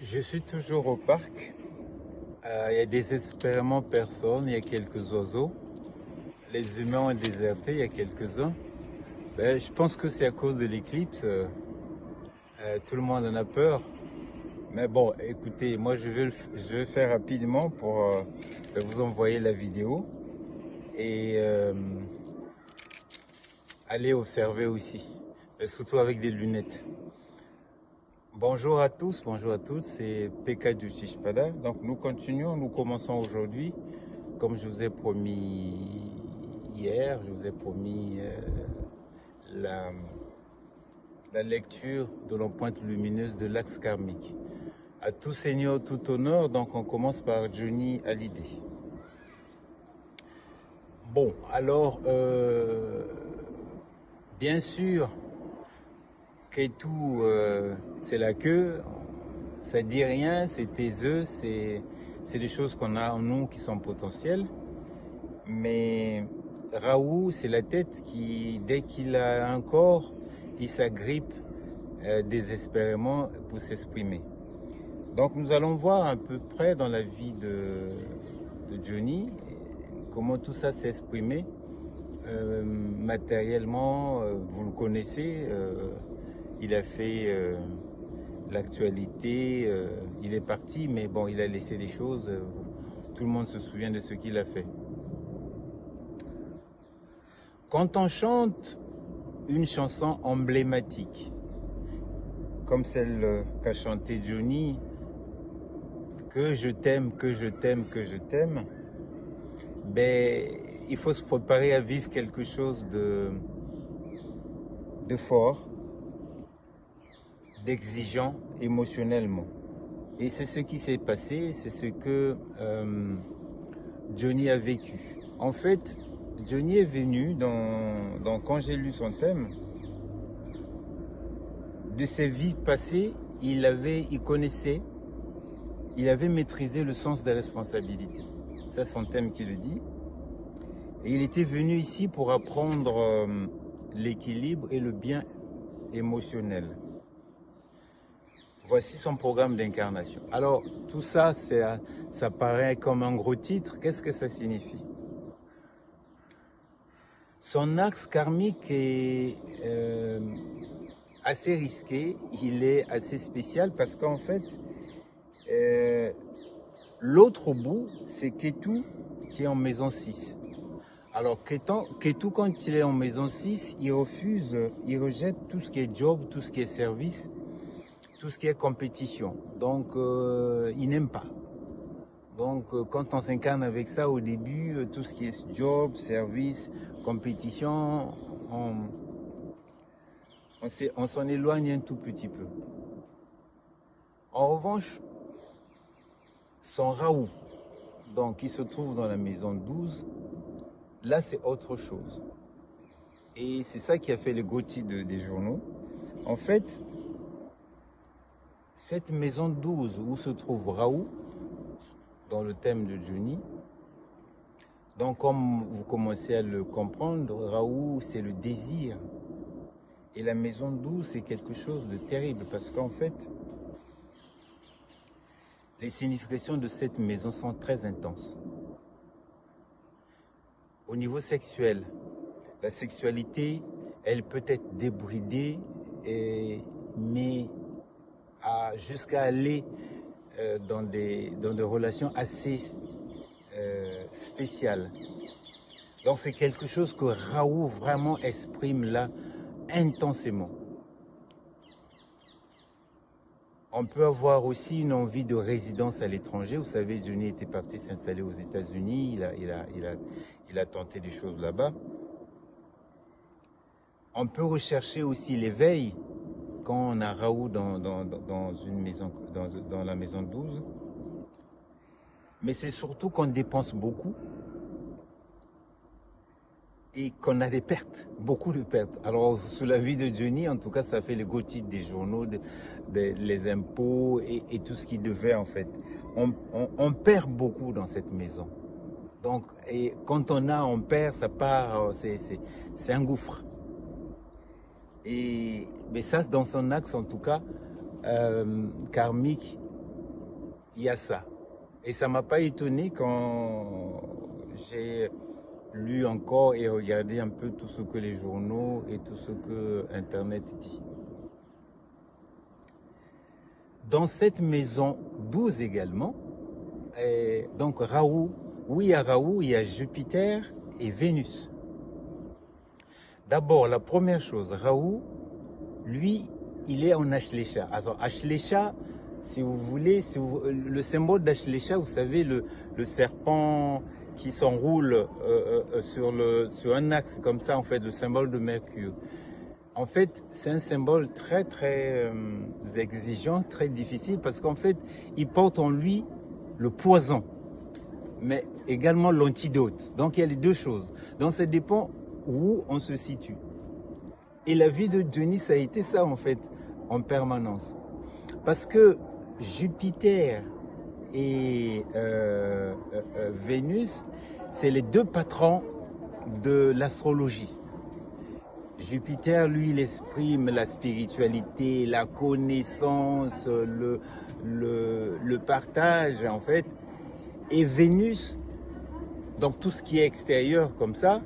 Je suis toujours au parc. Il y a désespérément personne, il y a quelques oiseaux. Les humains ont déserté, il y a quelques-uns. Je pense que c'est à cause de l'éclipse. Tout le monde en a peur. Mais bon, écoutez, moi je vais faire rapidement pour vous envoyer la vidéo et aller observer aussi, mais surtout avec des lunettes. Bonjour à tous, bonjour à tous, c'est PK du Chichpada. Donc nous continuons, nous commençons aujourd'hui, comme je vous ai promis hier, je vous ai promis la lecture de l'empreinte lumineuse de l'axe karmique. À tout seigneur, tout honneur, donc on commence par Johnny Hallyday. Bon, alors, bien sûr, Ketu, c'est la queue, ça dit rien, c'est taiseux, c'est des choses qu'on a en nous qui sont potentielles. Mais Raoult, c'est la tête qui, dès qu'il a un corps, il s'agrippe désespérément pour s'exprimer. Donc nous allons voir à peu près dans la vie de Johnny comment tout ça s'est exprimé matériellement. Vous le connaissez, il a fait l'actualité, il est parti, mais bon, il a laissé les choses. Tout le monde se souvient de ce qu'il a fait. Quand on chante une chanson emblématique, comme celle qu'a chantée Johnny, que je t'aime, que je t'aime, que je t'aime, il faut se préparer à vivre quelque chose de fort, d'exigeant émotionnellement. Et c'est ce qui s'est passé, c'est ce que Johnny a vécu. En fait, Johnny est venu quand j'ai lu son thème, de ses vies passées, il connaissait, il avait maîtrisé le sens des responsabilités. C'est son thème qui le dit. Et il était venu ici pour apprendre l'équilibre et le bien émotionnel. Voici son programme d'incarnation. Alors, tout ça, ça paraît comme un gros titre. Qu'est-ce que ça signifie? Son axe karmique est assez risqué, il est assez spécial parce qu'en fait, l'autre bout, c'est Ketu qui est en maison 6. Alors Ketu, quand il est en maison 6, il rejette tout ce qui est job, tout ce qui est service, tout ce qui est compétition. Donc, il n'aime pas. Donc, quand on s'incarne avec ça au début, tout ce qui est job, service, compétition, on s'en éloigne un tout petit peu. En revanche, son Raoult, donc qui se trouve dans la maison 12, là c'est autre chose. Et c'est ça qui a fait le gros titre des journaux. En fait, cette maison 12 où se trouve Raoult, dans le thème de Johnny, donc comme vous commencez à le comprendre, Raoult c'est le désir. Et la maison 12 c'est quelque chose de terrible parce qu'en fait, les significations de cette maison sont très intenses. Au niveau sexuel, la sexualité, elle peut être débridée, mais jusqu'à aller dans des relations assez spéciales. Donc c'est quelque chose que Raoult vraiment exprime là intensément. On peut avoir aussi une envie de résidence à l'étranger. Vous savez, Johnny était parti s'installer aux États-Unis, il a tenté des choses là-bas. On peut rechercher aussi l'éveil quand on a Raoult dans une maison, dans la maison 12. Mais c'est surtout qu'on dépense beaucoup et qu'on a des pertes, beaucoup de pertes. Alors, sous la vie de Johnny, en tout cas, ça fait les gros titres des journaux, les impôts et tout ce qui devait, en fait. On perd beaucoup dans cette maison. Donc, et quand on perd, ça part, c'est un gouffre. Mais ça, dans son axe, en tout cas, karmique, il y a ça. Et ça ne m'a pas étonné quand j'ai lu encore et regardé un peu tout ce que les journaux et tout ce que Internet dit. Dans cette maison 12 également, donc Raoult, oui, à Raoult, il y a Jupiter et Vénus. D'abord, la première chose, Raoult, lui, il est en Ashlecha. Alors, Ashlecha, si vous voulez, le symbole d'Ashlecha, vous savez, le serpent qui s'enroule sur un axe comme ça, en fait, le symbole de Mercure. En fait, c'est un symbole très, très exigeant, très difficile, parce qu'en fait, il porte en lui le poison, mais également l'antidote. Donc, il y a les deux choses. Donc, ça dépend où on se situe. Et la vie de Johnny, ça a été ça, en fait, en permanence. Parce que Jupiter et Vénus, c'est les deux patrons de l'astrologie. Jupiter, lui, il exprime la spiritualité, la connaissance, le partage, en fait. Et Vénus, donc tout ce qui est extérieur comme ça.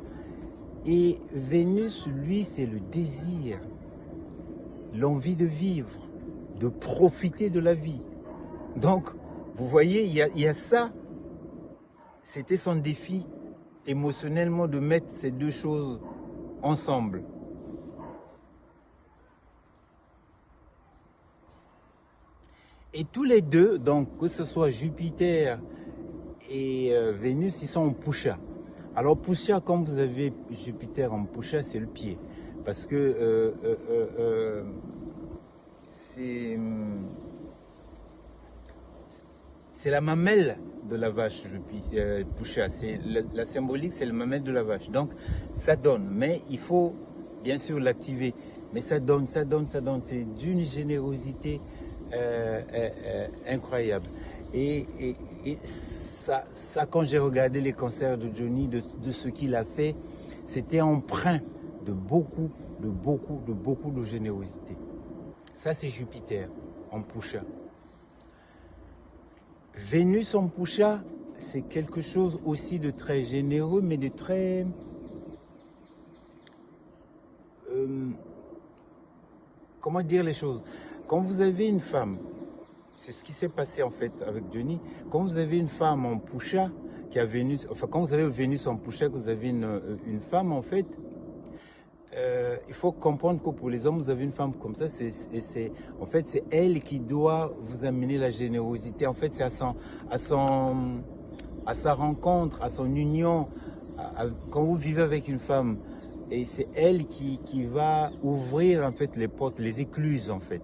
Et Vénus, lui, c'est le désir, l'envie de vivre, de profiter de la vie. Donc, vous voyez, il y a ça. C'était son défi émotionnellement de mettre ces deux choses ensemble. Et tous les deux, donc que ce soit Jupiter et Vénus, ils sont en Pusha. Alors Pusha, comme vous avez Jupiter en Pusha, c'est le pied. Parce que c'est la mamelle de la vache, Pusha. La symbolique, c'est la mamelle de la vache. Donc ça donne, mais il faut bien sûr l'activer. Mais ça donne. C'est d'une générosité incroyable. Et ça, quand j'ai regardé les concerts de Johnny, de ce qu'il a fait, c'était empreint de beaucoup de générosité. Ça, c'est Jupiter en Pusha. Vénus en Pusha, c'est quelque chose aussi de très généreux, mais de très... comment dire les choses? Quand vous avez une femme, c'est ce qui s'est passé en fait avec Johnny, quand vous avez une femme en Pusha, qui a Vénus, enfin quand vous avez Vénus en Pusha, que vous avez une femme en fait, il faut comprendre que pour les hommes, vous avez une femme comme ça, en fait c'est elle qui doit vous amener la générosité. En fait c'est à sa rencontre, à son union, quand vous vivez avec une femme, et c'est elle qui va ouvrir en fait les portes, les écluses en fait.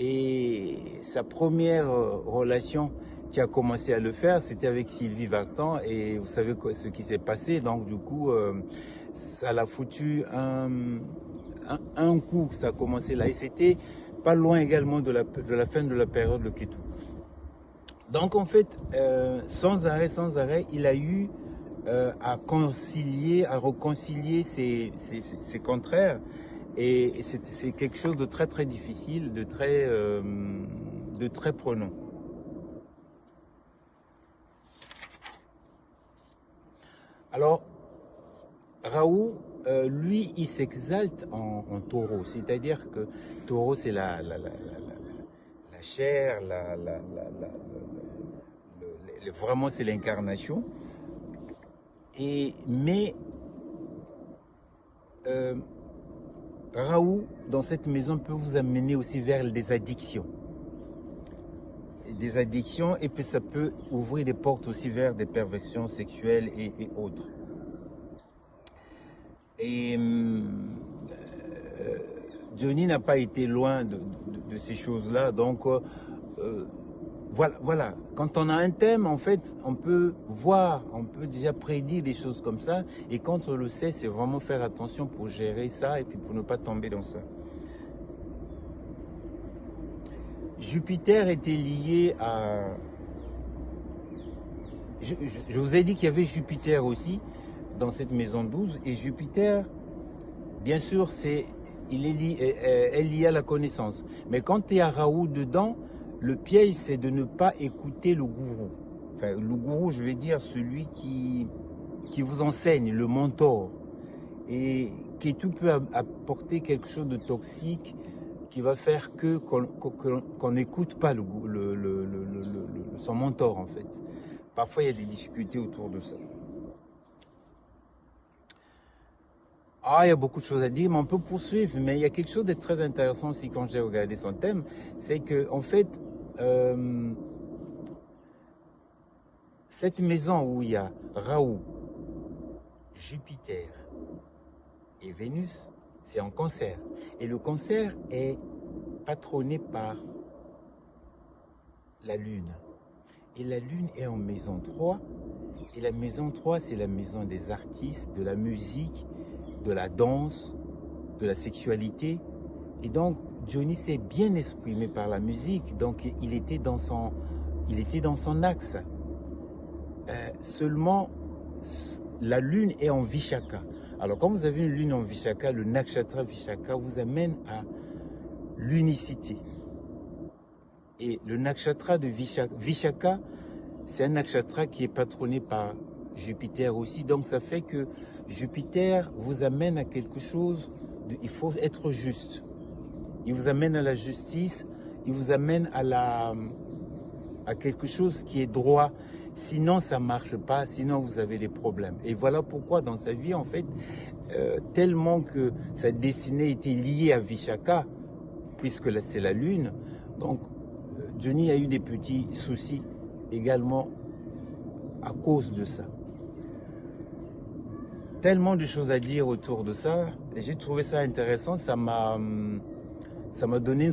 Et sa première relation qui a commencé à le faire, c'était avec Sylvie Vartan. Et vous savez ce qui s'est passé. Donc du coup, ça l'a foutu un coup, ça a commencé là. Et c'était pas loin également de la fin de la période de Ketu. Donc en fait, sans arrêt, il a eu à reconcilier ses contraires. Et c'est quelque chose de très très difficile, de très prenant. Alors, Raoult, lui, il s'exalte en taureau. C'est-à-dire que taureau, c'est la chair, vraiment c'est l'incarnation. Mais Raoult, dans cette maison, peut vous amener aussi vers des addictions. Et puis ça peut ouvrir des portes aussi vers des perversions sexuelles et autres. Et Johnny n'a pas été loin de ces choses-là. Donc voilà, quand on a un thème, en fait, on peut déjà prédire des choses comme ça. Et quand on le sait, c'est vraiment faire attention pour gérer ça et puis pour ne pas tomber dans ça. Jupiter était lié à... Je vous ai dit qu'il y avait Jupiter aussi dans cette maison 12. Et Jupiter, bien sûr, elle est liée à la connaissance. Mais quand il y a Raoult dedans, Le piège, c'est de ne pas écouter le gourou. Enfin, le gourou, je vais dire celui qui vous enseigne, le mentor, et qui tout peut apporter quelque chose de toxique qui va faire qu'on n'écoute pas son mentor, en fait. Parfois, il y a des difficultés autour de ça. Ah, il y a beaucoup de choses à dire, mais on peut poursuivre. Mais il y a quelque chose de très intéressant aussi quand j'ai regardé son thème, c'est que en fait, cette maison où il y a Rahu, Jupiter et Vénus, c'est en Cancer. Et le Cancer est patronné par la Lune. Et la Lune est en maison 3. Et la maison 3, c'est la maison des artistes, de la musique, de la danse, de la sexualité. Et donc, Johnny s'est bien exprimé par la musique. Donc, il était dans son axe. Seulement, la Lune est en Vishaka. Alors, quand vous avez une Lune en Vishaka, le Nakshatra Vishaka vous amène à l'unicité. Et le Nakshatra de Vishaka, c'est un nakshatra qui est patronné par Jupiter aussi. Donc, ça fait que Jupiter vous amène à quelque chose, il faut être juste. Il vous amène à la justice, il vous amène à quelque chose qui est droit. Sinon, ça ne marche pas, sinon vous avez des problèmes. Et voilà pourquoi dans sa vie, en fait, tellement que sa destinée était liée à Vishaka, puisque là c'est la Lune, donc Johnny a eu des petits soucis également à cause de ça. Tellement de choses à dire autour de ça. J'ai trouvé ça intéressant, ça m'a donné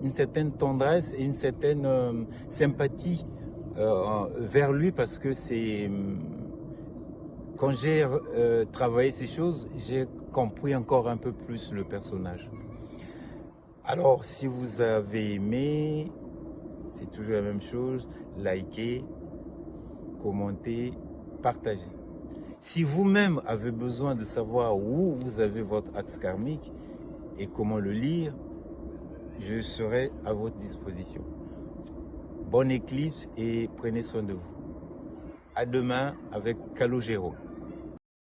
une certaine tendresse et une certaine sympathie vers lui, parce que c'est quand j'ai travaillé ces choses, j'ai compris encore un peu plus le personnage. Alors, si vous avez aimé, c'est toujours la même chose, likez, commentez, partagez. Si vous-même avez besoin de savoir où vous avez votre axe karmique et comment le lire, je serai à votre disposition. Bonne éclipse et prenez soin de vous. À demain avec Calogero.